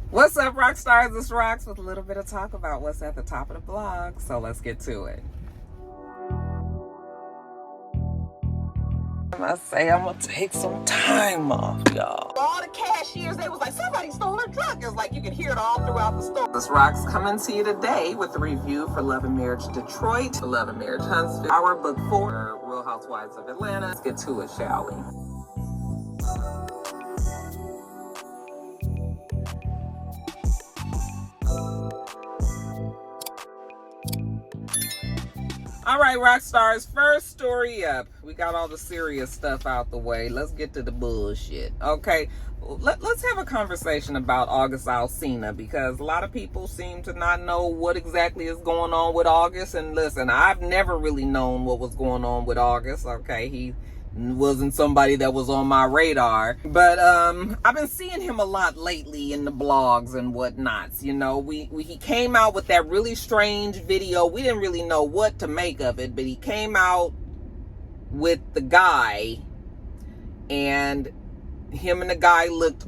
What's up, Roxstars? It's Rox with a little bit of talk about what's at the top of the blog. So let's get to it. I say I'm gonna take some time off, y'all. All the cashiers, they was like, somebody stole her truck. It's like you could hear it all throughout the store. This Rox coming to you today with a review for Love and Marriage Detroit, Love and Marriage Huntsville, our book 4, Real Housewives of Atlanta. Let's get to it, shall we? All right, Roxstars, first story up. We got all the serious stuff out the way. Let's get to the bullshit. Okay, let's have a conversation about August Alsina, because a lot of people seem to not know what exactly is going on with August. And listen, I've never really known what was going on with August. Okay, he wasn't somebody that was on my radar, but I've been seeing him a lot lately in the blogs and whatnots. You know, he came out with that really strange video. We didn't really know what to make of it, but he came out with the guy, and him and the guy looked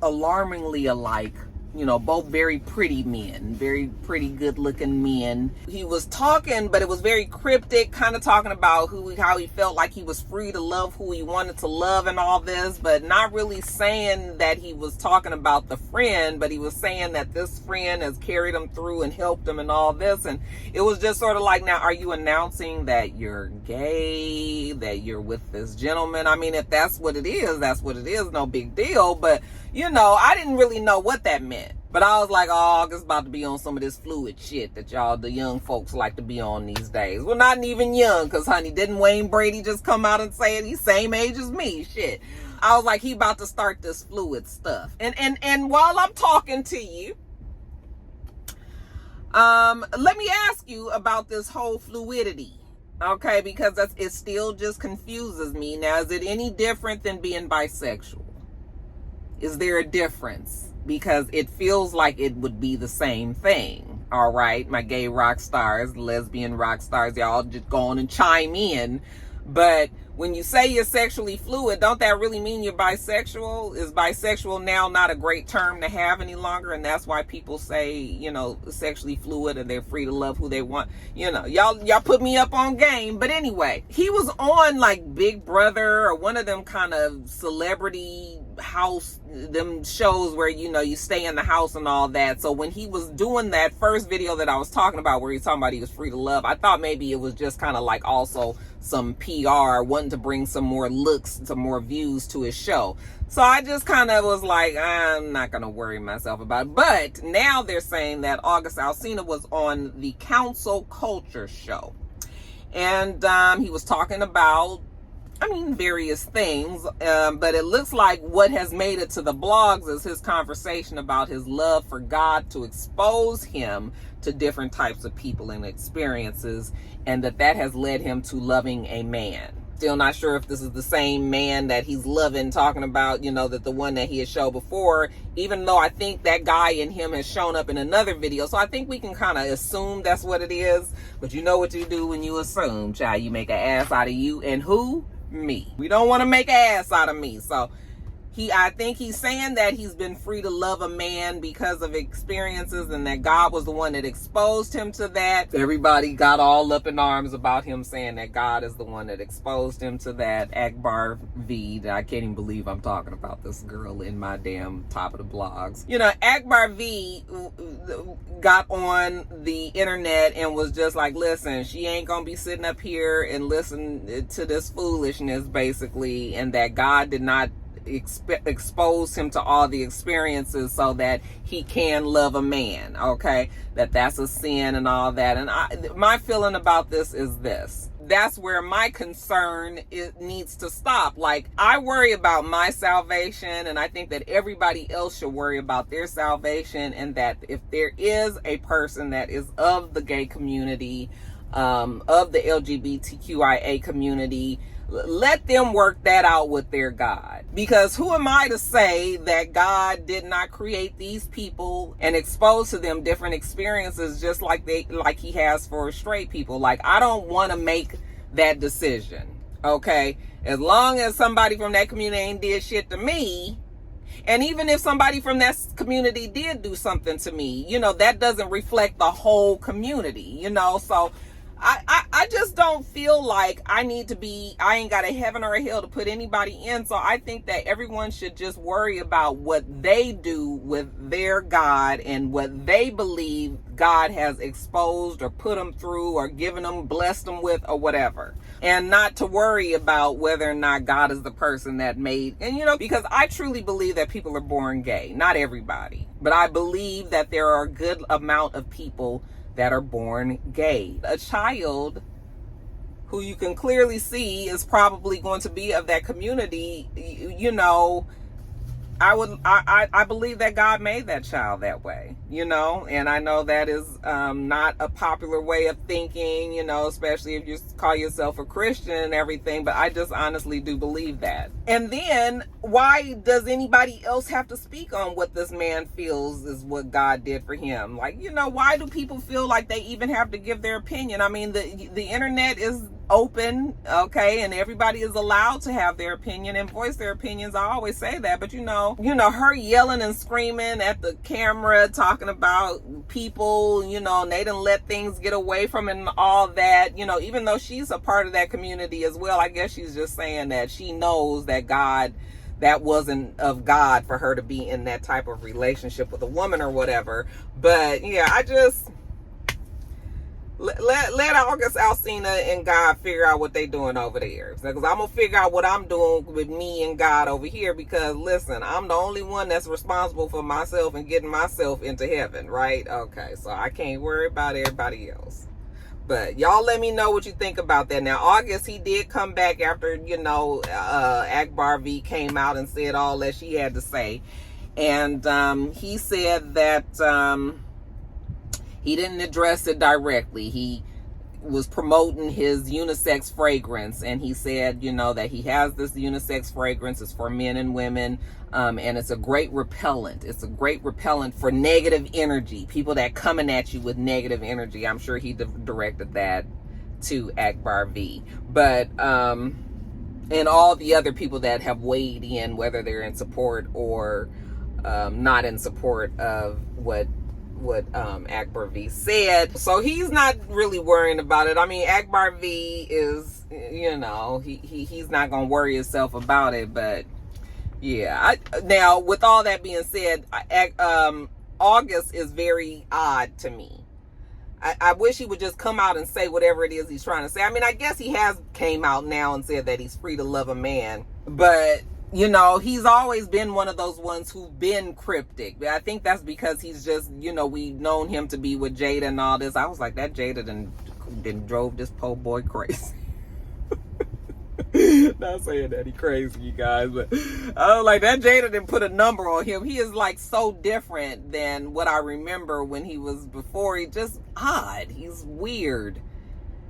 alarmingly alike. You know, both very pretty men, very pretty good looking men. He was talking, but it was very cryptic, kind of talking about how he felt like he was free to love who he wanted to love and all this, but not really saying that he was talking about the friend, but he was saying that this friend has carried him through and helped him and all this. And it was just sort of like, now, are you announcing that you're gay, that you're with this gentleman? I mean, if that's what it is, that's what it is, no big deal. But, you know, I didn't really know what that meant. But I was like, oh, August about to be on some of this fluid shit that y'all, the young folks, like to be on these days. Well, not even young, because, honey, didn't Wayne Brady just come out and say it? He's same age as me, shit. I was like, he about to start this fluid stuff. And while I'm talking to you, let me ask you about this whole fluidity, okay? Because it still just confuses me. Now, is it any different than being bisexual? Is there a difference? Because it feels like it would be the same thing. All right, my gay rock stars, lesbian rock stars, y'all just go on and chime in. But when you say you're sexually fluid, don't that really mean you're bisexual? Is bisexual now not a great term to have any longer? And that's why people say, you know, sexually fluid and they're free to love who they want. You know, y'all put me up on game. But anyway, he was on like Big Brother or one of them kind of celebrity house, them shows where, you know, you stay in the house and all that. So when he was doing that first video that I was talking about, where he's talking about he was free to love, I thought maybe it was just kind of like also some PR, wanting to bring some more looks, some more views to his show. So I just kind of was like, I'm not going to worry myself about it. But now they're saying that August Alsina was on the Council Culture show. And he was talking about, various things, but it looks like what has made it to the blogs is his conversation about his love for God to expose him to different types of people and experiences, and that has led him to loving a man. Still not sure if this is the same man that he's loving, talking about, you know, that the one that he had showed before, even though I think that guy in him has shown up in another video. So I think we can kind of assume that's what it is. But you know what you do when you assume, child. You make an ass out of you and who? Me. We don't want to make an ass out of me. So I think he's saying that he's been free to love a man because of experiences, and that God was the one that exposed him to that. Everybody got all up in arms about him saying that God is the one that exposed him to that. Akbar V, I can't even believe I'm talking about this girl in my damn top of the blogs. You know, Akbar V got on the internet and was just like, listen, she ain't gonna be sitting up here and listen to this foolishness, basically, and that God did not expose him to all the experiences so that he can love a man. Okay, that's a sin and all that. And my feeling about this is this: that's where my concern needs to stop. Like, I worry about my salvation, and I think that everybody else should worry about their salvation, and that if there is a person that is of the gay community, of the LGBTQIA community, let them work that out with their God. Because who am I to say that God did not create these people and expose to them different experiences just like he has for straight people? Like, I don't want to make that decision. Okay, as long as somebody from that community ain't did shit to me, And even if somebody from that community did do something to me, you know, that doesn't reflect the whole community, you know. So I just don't feel like I ain't got a heaven or a hell to put anybody in. So I think that everyone should just worry about what they do with their God and what they believe God has exposed or put them through or given them, blessed them with, or whatever. And not to worry about whether or not God is the person that made, and you know, because I truly believe that people are born gay. Not everybody, but I believe that there are a good amount of people that are born gay. A child who you can clearly see is probably going to be of that community, you know, I believe that God made that child that way, you know, and I know that is not a popular way of thinking, you know, especially if you call yourself a Christian and everything, but I just honestly do believe that. And then why does anybody else have to speak on what this man feels is what God did for him? Like, you know, why do people feel like they even have to give their opinion? I mean, the internet is open, okay, and everybody is allowed to have their opinion and voice their opinions. I always say that, but you know, her yelling and screaming at the camera, talking about people, you know, and they didn't let things get away from it and all that, you know, even though she's a part of that community as well, I guess she's just saying that she knows that that wasn't of God for her to be in that type of relationship with a woman or whatever. But yeah, I just let August, Alcina, and God figure out what they doing over there. Because I'm going to figure out what I'm doing with me and God over here. Because, listen, I'm the only one that's responsible for myself and getting myself into heaven, right? Okay, so I can't worry about everybody else. But y'all let me know what you think about that. Now, August, he did come back after, you know, Akbar V came out and said all that she had to say. And he said that he didn't address it directly. He was promoting his unisex fragrance, and he said, you know, that he has this unisex fragrance. It's for men and women, and it's a great repellent. It's a great repellent for negative energy, people that coming at you with negative energy. I'm sure he directed that to Akbar V. But and all the other people that have weighed in, whether they're in support or not in support of what Akbar V said. So he's not really worrying about it. I mean, Akbar V is, you know, he's not gonna worry himself about it. But yeah, now with all that being said, August is very odd to me. I wish he would just come out and say whatever it is he's trying to say. I mean, I guess he has came out now and said that he's free to love a man, but you know, he's always been one of those ones who've been cryptic. I think that's because he's just, you know, we've known him to be with Jada and all this. I was like, that Jada done drove this po' boy crazy. Not saying that he crazy, you guys, but I was like, that Jada didn't put a number on him. He is like so different than what I remember when he was before. He just odd. He's weird.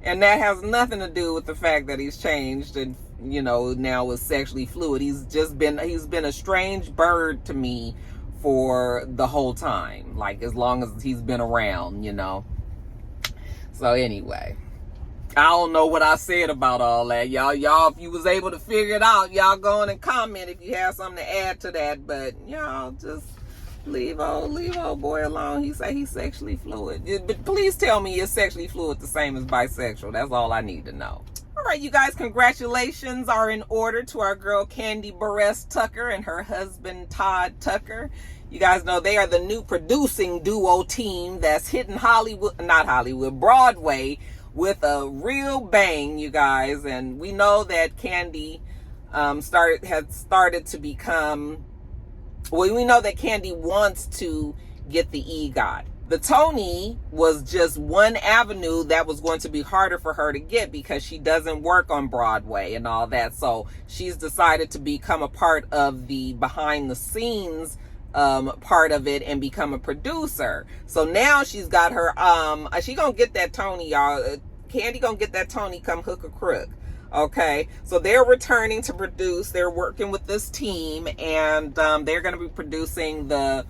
And that has nothing to do with the fact that he's changed and, you know, now is sexually fluid. He's been a strange bird to me for the whole time, like as long as he's been around, you know. So anyway, I don't know what I said about all that. Y'all, if you was able to figure it out, y'all go on and comment if you have something to add to that. But y'all just leave old boy alone. He say he's sexually fluid. But please tell me is sexually fluid the same as bisexual. That's all I need to know. All right, you guys, congratulations are in order to our girl Kandi Tucker and her husband Todd Tucker. You guys know they are the new producing duo team that's hitting Broadway with a real bang, you guys. And we know that Kandi had started to become, well, we know that Kandi wants to get the EGOT. The Tony was just one avenue that was going to be harder for her to get because she doesn't work on Broadway and all that. So she's decided to become a part of the behind the scenes part of it and become a producer. So now she's got her, she gonna get that Tony, y'all. Kandi gonna get that Tony come hook or crook. Okay, so they're returning to produce. They're working with this team, and they're going to be producing the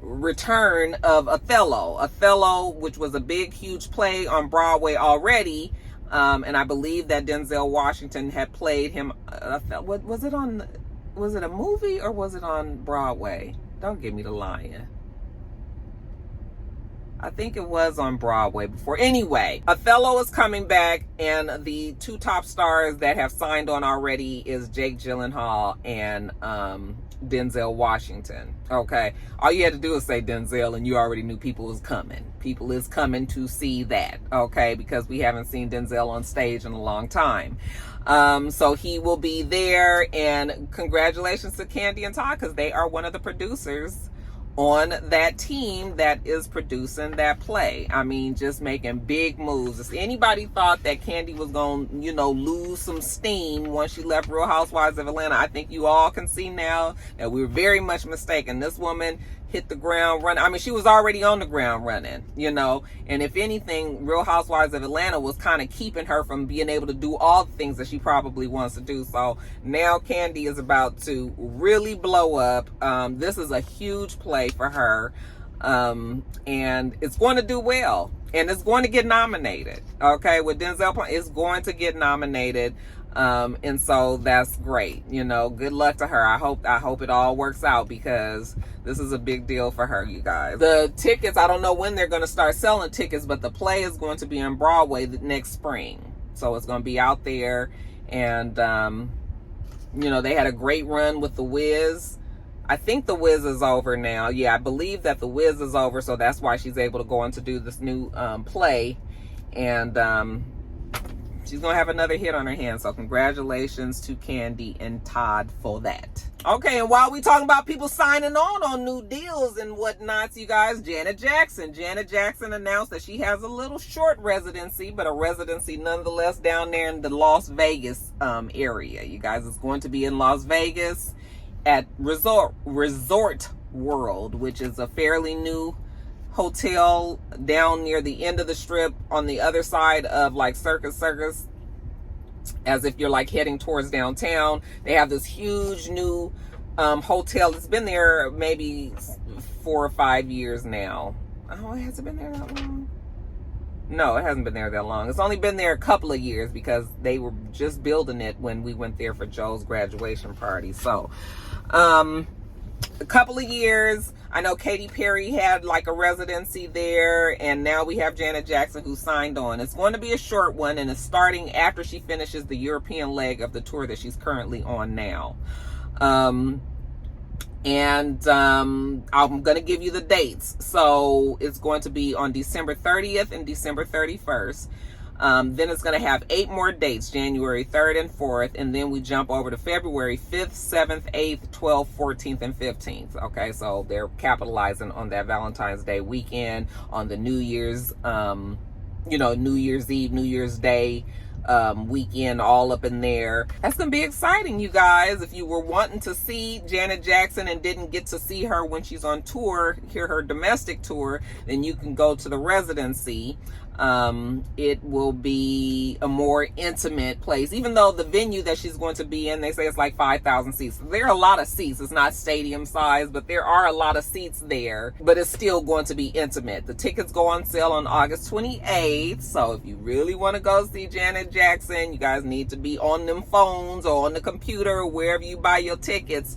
return of Othello, which was a big, huge play on Broadway already. And I believe that Denzel Washington had played him. What was it on? was it a movie or was it on Broadway? Don't give me the lying. I think it was on Broadway before. Anyway, Othello is coming back, and the two top stars that have signed on already is Jake Gyllenhaal and Denzel Washington. Okay, all you had to do is say Denzel, and you already knew people was coming. People is coming to see that. Okay, because we haven't seen Denzel on stage in a long time. So he will be there, and congratulations to Kandi and Todd, because they are one of the producers on that team that is producing that play. I mean, just making big moves. If anybody thought that Kandi was going to, you know, lose some steam once she left Real Housewives of Atlanta, I think you all can see now that we were very much mistaken. This woman hit the ground running. I mean, she was already on the ground running, you know, and if anything, Real Housewives of Atlanta was kind of keeping her from being able to do all the things that she probably wants to do. So now Kandi is about to really blow up. This is a huge play for her, and it's going to do well, and it's going to get nominated. Okay, with Denzel, it's going to get nominated. And so that's great. You know, good luck to her. I hope it all works out, because this is a big deal for her, you guys. The tickets, I don't know when they're going to start selling tickets, but the play is going to be on Broadway next spring. So it's going to be out there. And, you know, they had a great run with The Wiz. I think The Wiz is over now. Yeah, I believe that The Wiz is over. So that's why she's able to go on to do this new play. And, she's going to have another hit on her hands. So congratulations to Kandi and Todd for that. Okay, and while we talking about people signing on new deals and whatnot, you guys, Janet Jackson announced that she has a little short residency, but a residency nonetheless down there in the Las Vegas area. You guys, it's going to be in Las Vegas at Resort World, which is a fairly new hotel down near the end of the strip on the other side of like Circus, as if you're like heading towards downtown. They have this huge new hotel. It's been there maybe 4 or 5 years now. Oh, it hasn't been there that long? No, it hasn't been there that long. It's only been there a couple of years, because they were just building it when we went there for Joe's graduation party. So a couple of years. I know Katy Perry had like a residency there, and now we have Janet Jackson who signed on. It's going to be a short one, and it's starting after she finishes the European leg of the tour that she's currently on now. I'm going to give you the dates. So it's going to be on December 30th and December 31st. Then it's going to have 8 more dates, January 3rd and 4th, and then we jump over to February 5th, 7th, 8th, 12th, 14th, and 15th. Okay, so they're capitalizing on that Valentine's Day weekend, on the New Year's, New Year's Eve, New Year's Day weekend, all up in there. That's gonna be exciting, you guys. If you were wanting to see Janet Jackson and didn't get to see her when she's on tour, hear her domestic tour, then you can go to the residency. It will be a more intimate place, even though the venue that she's going to be in, they say it's like 5,000 seats. There are a lot of seats. It's not stadium size, but there are a lot of seats there, but it's still going to be intimate. The tickets go on sale on August 28th. So if you really want to go see Janet Jackson, you guys need to be on them phones or on the computer or wherever you buy your tickets.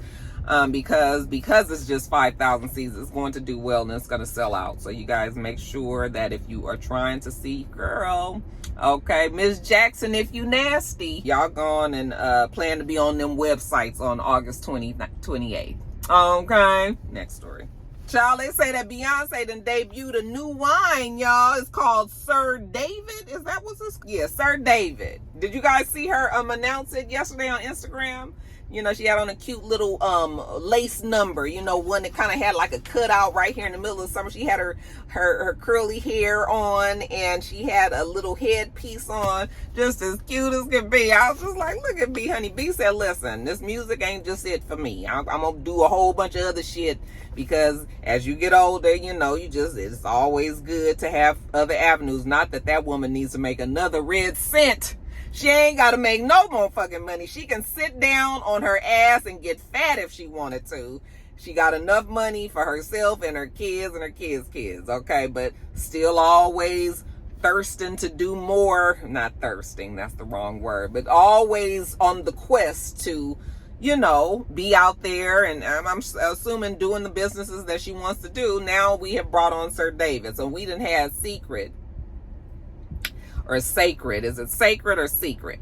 Because it's just 5,000 seats, it's going to do well and it's going to sell out. So you guys make sure that if you are trying to see, girl, okay, Miss Jackson, if you nasty, y'all gone and plan to be on them websites on August 28th. Okay, next story. Child, they say that Beyonce done debuted a new wine, y'all. It's called Sir David. Is that what's this? Yeah, Sir David. Did you guys see her announce it yesterday on Instagram? You know, she had on a cute little lace number, you know, one that kind of had like a cutout right here in the middle of the summer. She had her curly hair on, and she had a little headpiece on, just as cute as could be. I was just like, look at B, honey. B said, listen, this music ain't just it for me. I'm going to do a whole bunch of other shit, because as you get older, you know, it's always good to have other avenues. Not that that woman needs to make another red cent. She ain't got to make no more fucking money. She can sit down on her ass and get fat if she wanted to. She got enough money for herself and her kids and her kids' kids, okay? But still always thirsting to do more. Not thirsting, that's the wrong word. But always on the quest to, you know, be out there, and I'm assuming doing the businesses that she wants to do. Now we have brought on Sir David. So we didn't have Secret or Sacred. Is it Sacred or Secret?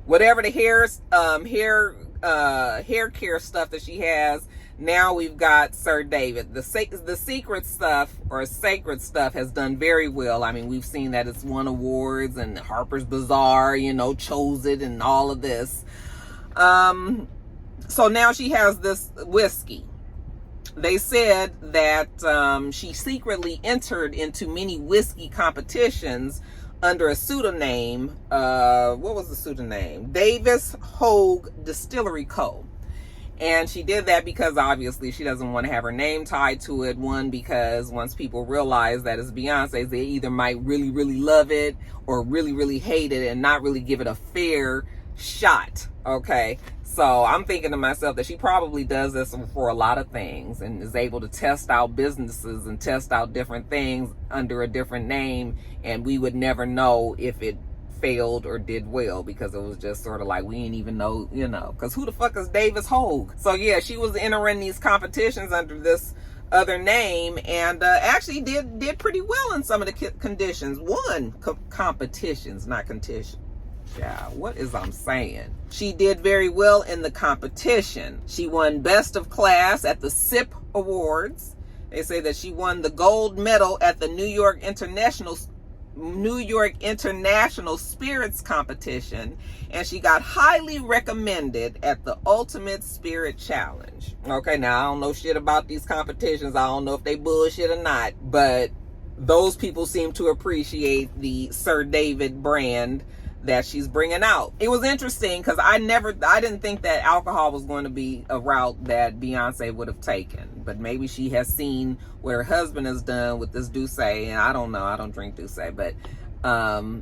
Whatever the hair care stuff that she has. Now we've got Sir David. The secret stuff or sacred stuff has done very well. I mean, we've seen that it's won awards, and Harper's Bazaar, you know, chose it, and all of this. So now she has this whiskey. They said that she secretly entered into many whiskey competitions under a pseudonym. What was the pseudonym? Davis Hogue Distillery Co. And she did that because obviously she doesn't want to have her name tied to it. One, because once people realize that it's Beyonce's, they either might really, really love it or really, really hate it and not really give it a fair shot. Okay. So I'm thinking to myself that she probably does this for a lot of things and is able to test out businesses and test out different things under a different name. And we would never know if it failed or did well, because it was just sort of like, we ain't even know, you know, because who the fuck is Davis Hogue? So yeah, she was entering these competitions under this other name, and actually did pretty well in some of the conditions. Won competitions, not conditions. Yeah, what is I'm saying? She did very well in the competition. She won Best of Class at the SIP Awards. They say that she won the gold medal at the New York International Spirits Competition, and she got highly recommended at the Ultimate Spirit Challenge. Okay, now I don't know shit about these competitions. I don't know if they bullshit or not, but those people seem to appreciate the Sir David brand that she's bringing out. It was interesting because I didn't think that alcohol was going to be a route that Beyonce would have taken, but maybe she has seen what her husband has done with this Douce, and I don't know, I don't drink Douce, but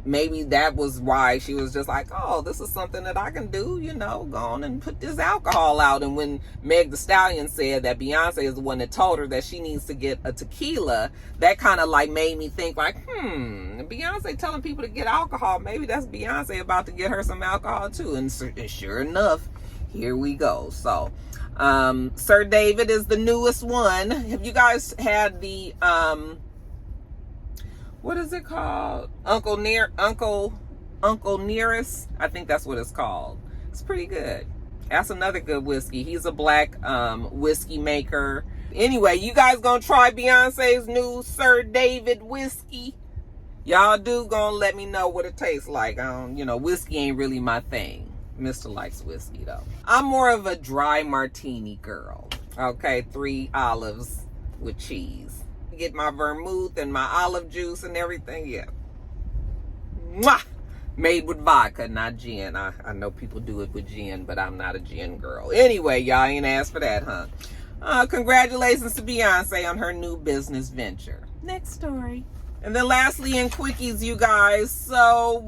maybe that was why she was just like, oh, this is something that I can do, you know, go on and put this alcohol out. And when Meg Thee Stallion said that Beyonce is the one that told her that she needs to get a tequila, that kind of like made me think like, Beyonce telling people to get alcohol, maybe that's Beyonce about to get her some alcohol too. And sure enough, here we go. So Sir David is the newest one. Have you guys had the what is it called? Uncle Nearest? I think that's what it's called. It's pretty good. That's another good whiskey. He's a black whiskey maker. Anyway, you guys gonna try Beyonce's new Sir David whiskey? Y'all do gonna let me know what it tastes like. You know, whiskey ain't really my thing. Mr. likes whiskey though. I'm more of a dry martini girl. Okay, 3 olives with cheese. Get my vermouth and my olive juice and everything. Yeah. Mwah! Made with vodka, not gin. I know people do it with gin, but I'm not a gin girl. Anyway, y'all ain't asked for that, huh? Congratulations to Beyonce on her new business venture. Next story. And then lastly, in quickies, you guys. So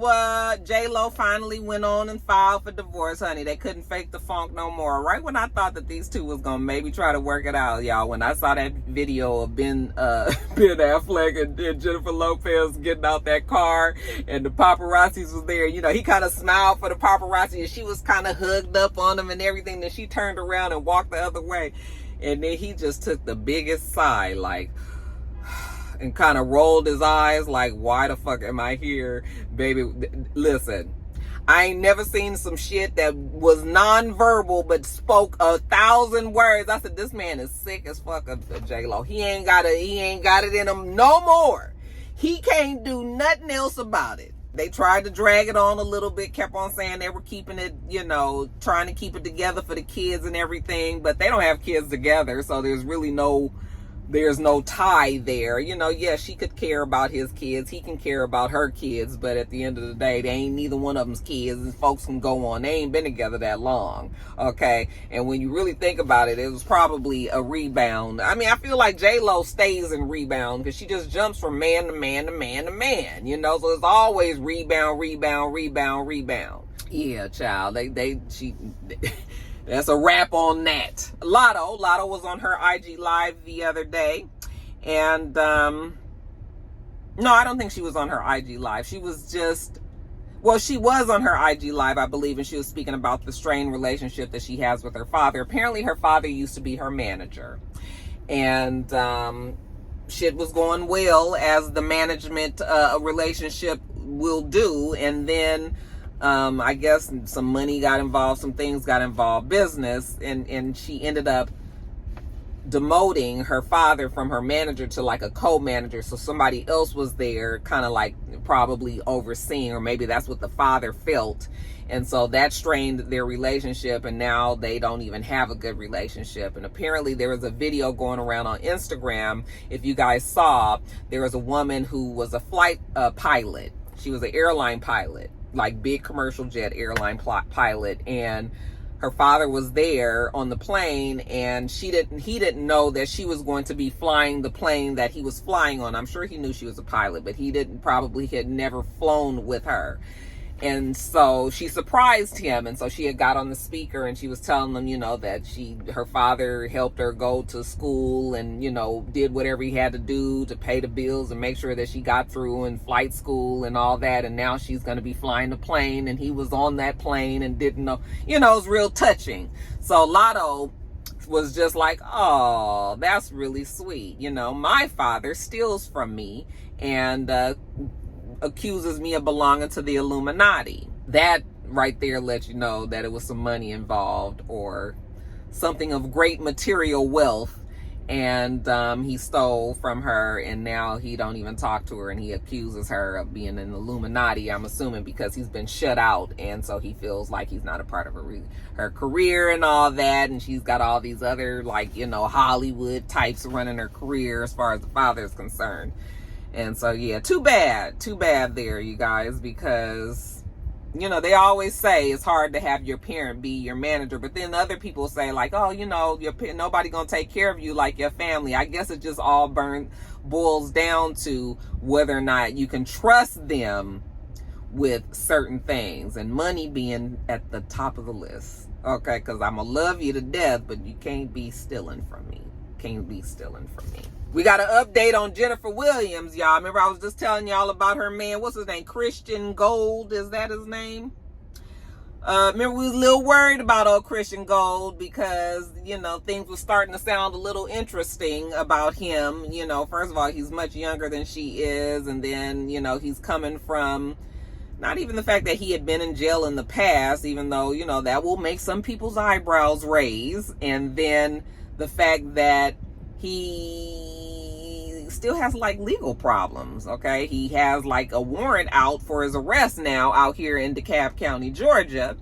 J-Lo finally went on and filed for divorce, honey. They couldn't fake the funk no more. Right when I thought that these two was gonna maybe try to work it out, y'all. When I saw that video of Ben Affleck and Jennifer Lopez getting out that car, and the paparazzis was there. You know, he kind of smiled for the paparazzi, and she was kind of hugged up on him and everything. Then she turned around and walked the other way, and then he just took the biggest sigh, like, and kind of rolled his eyes like, why the fuck am I here, baby? Listen, I ain't never seen some shit that was non-verbal but spoke 1,000 words. I said, this man is sick as fuck of J-Lo. He ain't got it in him no more. He can't do nothing else about it. They tried to drag it on a little bit, kept on saying they were keeping it, you know, trying to keep it together for the kids and everything, but they don't have kids together, so there's really no tie there. You know, yeah, she could care about his kids, he can care about her kids, but at the end of the day, they ain't neither one of them's kids, and folks can go on. They ain't been together that long, okay? And when you really think about it, it was probably a rebound. I mean, I feel like J-Lo stays in rebound because she just jumps from man to man to man to man, you know? So it's always rebound. Yeah, child, she that's a wrap on that. Lotto was on her IG Live the other day. And, no, I don't think she was on her IG Live. She was just, Well, she was on her IG Live, I believe, and she was speaking about the strained relationship that she has with her father. Apparently, her father used to be her manager. And shit was going well, as the management relationship will do. And then I guess some money got involved, some things got involved, business. And she ended up demoting her father from her manager to like a co-manager, so somebody else was there kind of like probably overseeing, or maybe that's what the father felt, and so that strained their relationship, and now they don't even have a good relationship. And apparently there was a video going around on Instagram, if you guys saw, there was a woman who was a flight pilot. She was an airline pilot, like big commercial jet airline pilot, and her father was there on the plane, and he didn't know that she was going to be flying the plane that he was flying on. I'm sure he knew she was a pilot, but he had never flown with her. And so she surprised him, and so she had got on the speaker and she was telling them, that her father helped her go to school and, did whatever he had to do to pay the bills and make sure that she got through in flight school and all that. And now she's going to be flying the plane, and he was on that plane and didn't know, it was real touching. So Lotto was just like, oh, that's really sweet. My father steals from me and accuses me of belonging to the Illuminati. That right there lets you know that it was some money involved, or something of great material wealth, and he stole from her, and now he don't even talk to her, and he accuses her of being an Illuminati, I'm assuming because he's been shut out, and so he feels like he's not a part of her career and all that. And she's got all these other Hollywood types running her career as far as the father is concerned. And so, yeah, too bad there, you guys, because, they always say it's hard to have your parent be your manager, but then other people say like, oh, nobody gonna take care of you like your family. I guess it just all boils down to whether or not you can trust them with certain things, and money being at the top of the list. Okay, because I'm gonna love you to death, but you can't be stealing from me. We got an update on Jennifer Williams, y'all. Remember I was just telling y'all about her man, what's his name? Christian Gold, is that his name? Remember we was a little worried about old Christian Gold because, things were starting to sound a little interesting about him. First of all, he's much younger than she is. And then, he's coming from not even the fact that he had been in jail in the past, even though, that will make some people's eyebrows raise. And then the fact that he still has legal problems. Okay, he has a warrant out for his arrest now out here in DeKalb County, Georgia,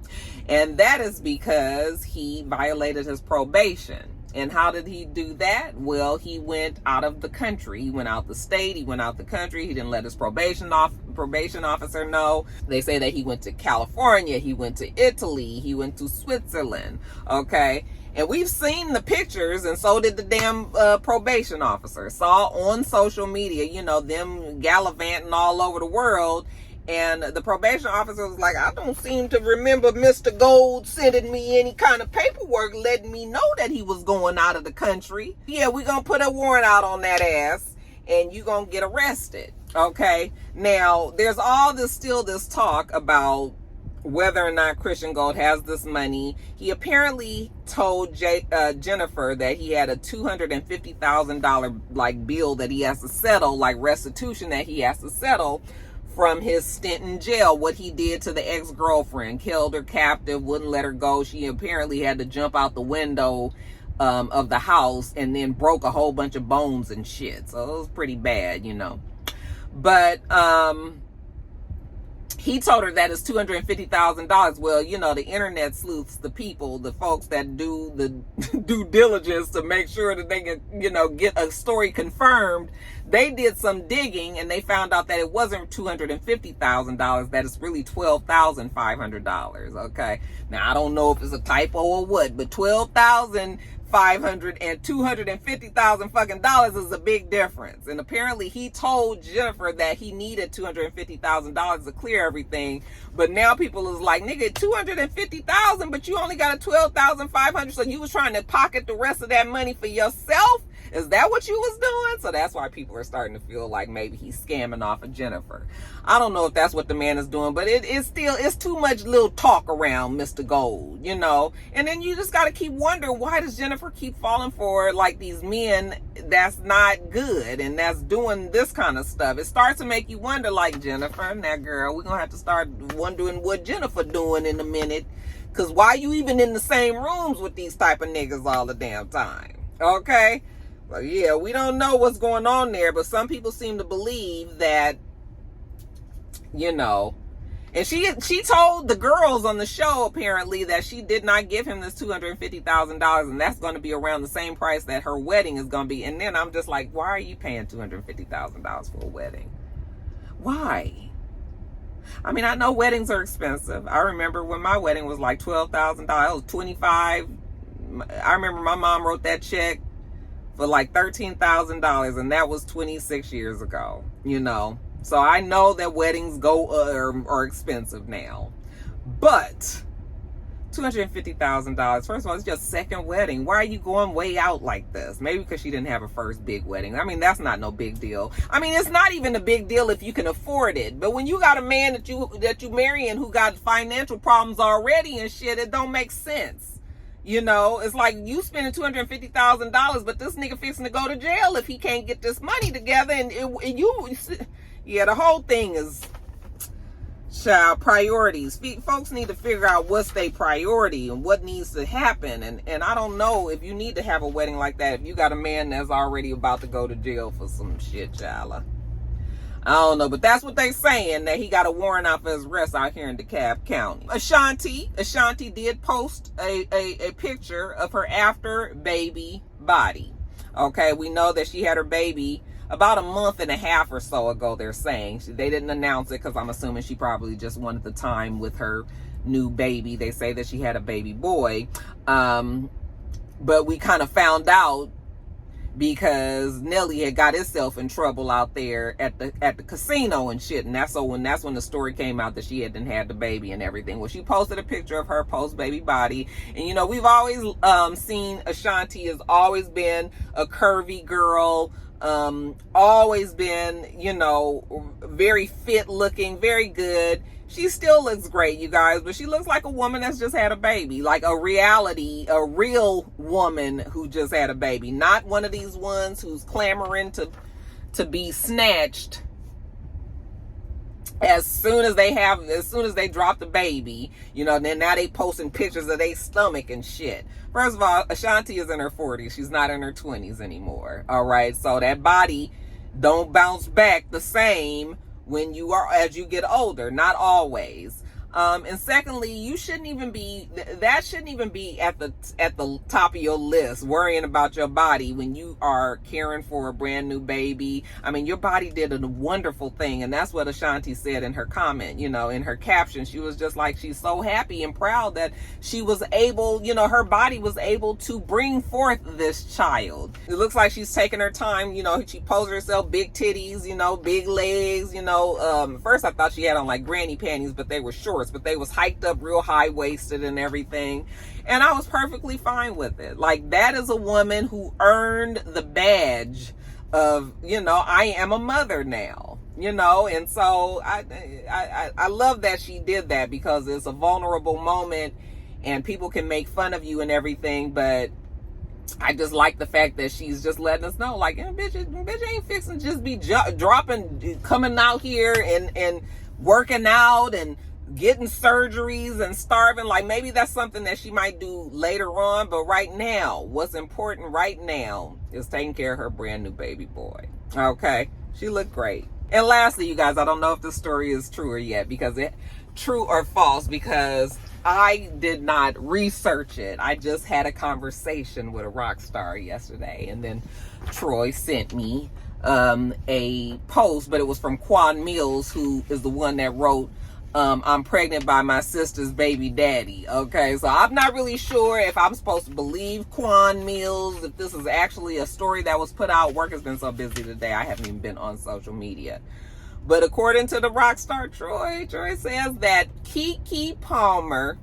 and that is because he violated his probation. And how did he do that? Well, he went out of the country. He went out the state. He went out the country. He didn't let his probation officer know. They say that he went to California. He went to Italy. He went to Switzerland. Okay. And we've seen the pictures, and so did the damn probation officer. Saw on social media, them gallivanting all over the world. And the probation officer was like, I don't seem to remember Mr. Gold sending me any kind of paperwork letting me know that he was going out of the country. Yeah, we're going to put a warrant out on that ass, and you're going to get arrested. Okay? Now, there's still this talk about whether or not Christian Gold has this money. He apparently told Jennifer that he had a $250,000 bill that he has to settle, restitution that he has to settle from his stint in jail, what he did to the ex-girlfriend, held her captive, wouldn't let her go. She apparently had to jump out the window of the house and then broke a whole bunch of bones and shit. So it was pretty bad, But he told her that it's $250,000. Well, the internet sleuths, the people, the folks that do the due diligence to make sure that they can, get a story confirmed. They did some digging and they found out that it wasn't $250,000, that it's really $12,500. Okay. Now, I don't know if it's a typo or what, but $12,500 and $250,000 fucking dollars is a big difference. And apparently he told Jennifer that he needed $250,000 to clear everything. But now people is like, nigga, $250,000, but you only got a $12,500. So you was trying to pocket the rest of that money for yourself? Is that what you was doing? So that's why people are starting to feel like maybe he's scamming off of Jennifer. I don't know if that's what the man is doing, but it's too much little talk around Mr. Gold, you know? And then you just got to keep wondering, why does Jennifer keep falling for like these men that's not good and that's doing this kind of stuff? It starts to make you wonder, like, Jennifer, now girl, we're going to have to start wondering what Jennifer doing in a minute. Because why you even in the same rooms with these type of niggas all the damn time? Okay? Well, yeah, we don't know what's going on there, but some people seem to believe that, you know, and she told the girls on the show, apparently, that she did not give him this $250,000, and that's going to be around the same price that her wedding is going to be. And then I'm just like, why are you paying $250,000 for a wedding? Why? I mean, I know weddings are expensive. I remember when my wedding was like $12,000, $25,000. I remember my mom wrote that check for like $13,000, and that was 26 years ago, you know. So I know that weddings are expensive now. But $250,000, first of all, it's your second wedding. Why are you going way out like this? Maybe because she didn't have a first big wedding. I mean, that's not no big deal. I mean, it's not even a big deal if you can afford it. But when you got a man that you marrying who got financial problems already and shit, it don't make sense. You know, it's like you spending $250,000, but this nigga fixing to go to jail if he can't get this money together. Yeah, the whole thing is, child, priorities. Folks need to figure out what's their priority and what needs to happen. And I don't know if you need to have a wedding like that if you got a man that's already about to go to jail for some shit, child. I don't know, but that's what they saying, that he got a warrant out for his arrest out here in DeKalb County. Ashanti did post a picture of her after baby body. Okay, we know that she had her baby about a month and a half or so ago, they're saying. They didn't announce it because I'm assuming she probably just wanted the time with her new baby. They say that she had a baby boy. But we kind of found out because Nelly had got himself in trouble out there at the casino and shit. And that's when the story came out that she hadn't had the baby and everything. Well, she posted a picture of her post-baby body. And, you know, we've always seen Ashanti has always been a curvy girl. Always been, you know, very fit looking, very good. She still looks great, you guys, but she looks like a woman that's just had a baby, like a real woman who just had a baby, not one of these ones who's clamoring to be snatched as soon as they drop the baby, you know. Then now they posting pictures of their stomach and shit. First of all, Ashanti is in her 40s. She's not in her 20s anymore. All right. So that body don't bounce back the same as you get older. Not always. And secondly, that shouldn't even be at the top of your list, worrying about your body when you are caring for a brand new baby. I mean, your body did a wonderful thing, and that's what Ashanti said in her comment, you know, in her caption. She was just like, she's so happy and proud that she was able, you know, her body was able to bring forth this child. It looks like she's taking her time, you know. She posed herself big titties, you know, big legs, you know. First I thought she had on like granny panties, but they were short. But they was hiked up real high-waisted and everything, and I was perfectly fine with it. Like, that is a woman who earned the badge of, you know, I am a mother now, you know. And so I love that she did that, because it's a vulnerable moment and people can make fun of you and everything, but I just like the fact that she's just letting us know, like, bitch ain't fixing to just be coming out here and working out and getting surgeries and starving. Like, maybe that's something that she might do later on, but right now, what's important right now is taking care of her brand new baby boy. Okay, she looked great. And lastly, you guys, I don't know if this story is true or false, because I did not research it. I just had a conversation with a rock star yesterday, and then Troy sent me a post, but it was from Quan Mills, who is the one that wrote I'm pregnant by my sister's baby daddy. Okay, so I'm not really sure if I'm supposed to believe Quan Mills, if this is actually a story that was put out. Work has been so busy today, I haven't even been on social media. But according to the rock star Troy says that Keke Palmer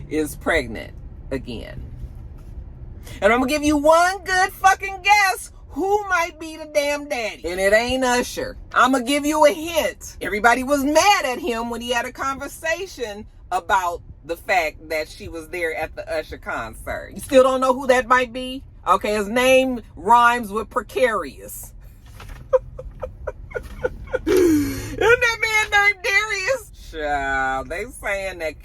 is pregnant again. And I'm gonna give you one good fucking guess who might be the damn daddy. And it ain't Usher. I'm gonna give you a hint. Everybody was mad at him when he had a conversation about the fact that she was there at the Usher concert. You still don't know who that might be? Okay, his name rhymes with precarious. Isn't that man named Darius? Child, they saying that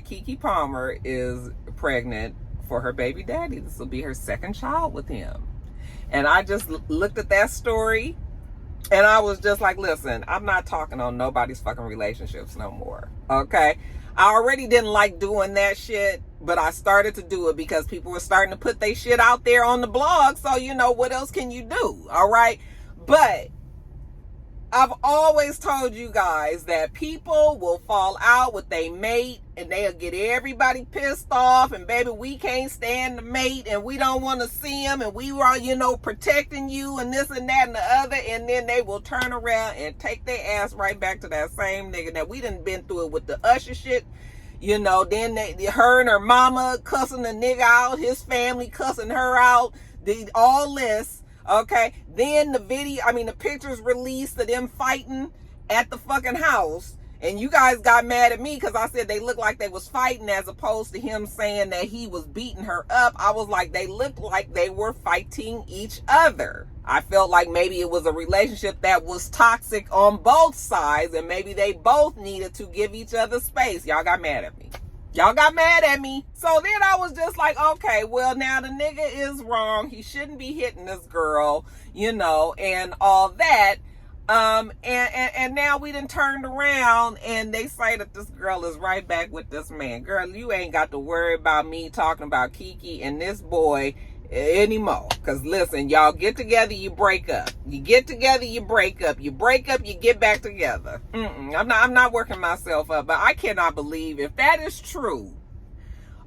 Keke Palmer is pregnant for her baby daddy. This will be her second child with him. And I just looked at that story and I was just like, listen, I'm not talking on nobody's fucking relationships no more. Okay? I already didn't like doing that shit, but I started to do it because people were starting to put their shit out there on the blog. So, you know, what else can you do? All right? But I've always told you guys that people will fall out with their mate and they'll get everybody pissed off, and baby, we can't stand the mate and we don't want to see him, and we were, you know, protecting you and this and that and the other, and then they will turn around and take their ass right back to that same nigga that we done been through it with the Usher shit. You know, then her and her mama cussing the nigga out, his family cussing her out, all this. Okay, then the pictures released of them fighting at the fucking house, and you guys got mad at me because I said they looked like they was fighting as opposed to him saying that he was beating her up. I was like, they looked like they were fighting each other. I felt like maybe it was a relationship that was toxic on both sides, and maybe they both needed to give each other space. Y'all got mad at me. Y'all got mad at me. So then I was just like, okay, well, now the nigga is wrong. He shouldn't be hitting this girl, you know, and all that. And now we done turned around and they say that this girl is right back with this man. Girl, you ain't got to worry about me talking about Keke and this boy anymore. Because listen, y'all get together, you break up. You get together, you break up. You break up, you get back together. I'm not working myself up, but I cannot believe if that is true.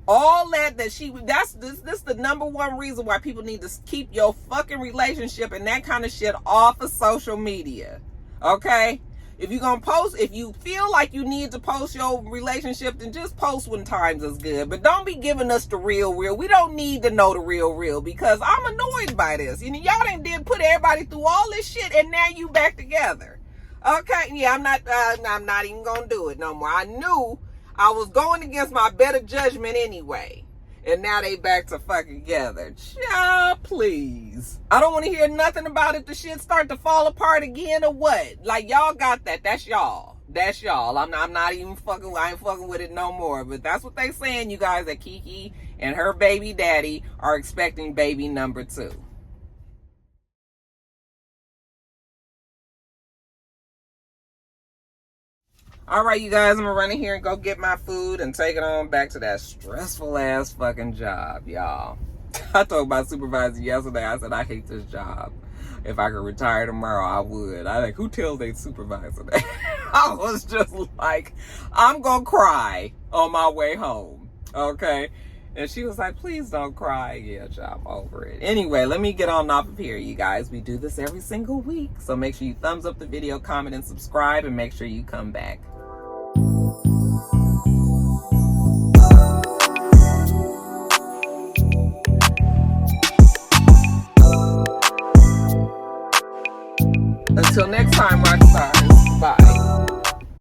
All this is the number one reason why people need to keep your fucking relationship and that kind of shit off of social media. Okay? If you're gonna post, if you feel like you need to post your relationship, then just post when times is good. But don't be giving us the real. We don't need to know the real because I'm annoyed by this. You know, y'all did put everybody through all this shit and now you back together. Okay? Yeah, I'm not even gonna do it no more. I knew I was going against my better judgment anyway. And now they back to fucking together. Child, please. I don't want to hear nothing about it. The shit start to fall apart again or what? Like, y'all got that. That's y'all. That's y'all. I'm not even fucking, I ain't fucking with it no more. But that's what they saying, you guys, that Keke and her baby daddy are expecting baby number 2. All right, you guys, I'm gonna run in here and go get my food and take it on back to that stressful ass fucking job, y'all. I told my supervisor yesterday, I said, I hate this job. If I could retire tomorrow, I would. I like, who tells their supervisor that? I was just like, I'm gonna cry on my way home, okay? And she was like, please don't cry. Yeah, I'm over it. Anyway, let me get on off of here, you guys. We do this every single week. So make sure you thumbs up the video, comment, and subscribe, and make sure you come back.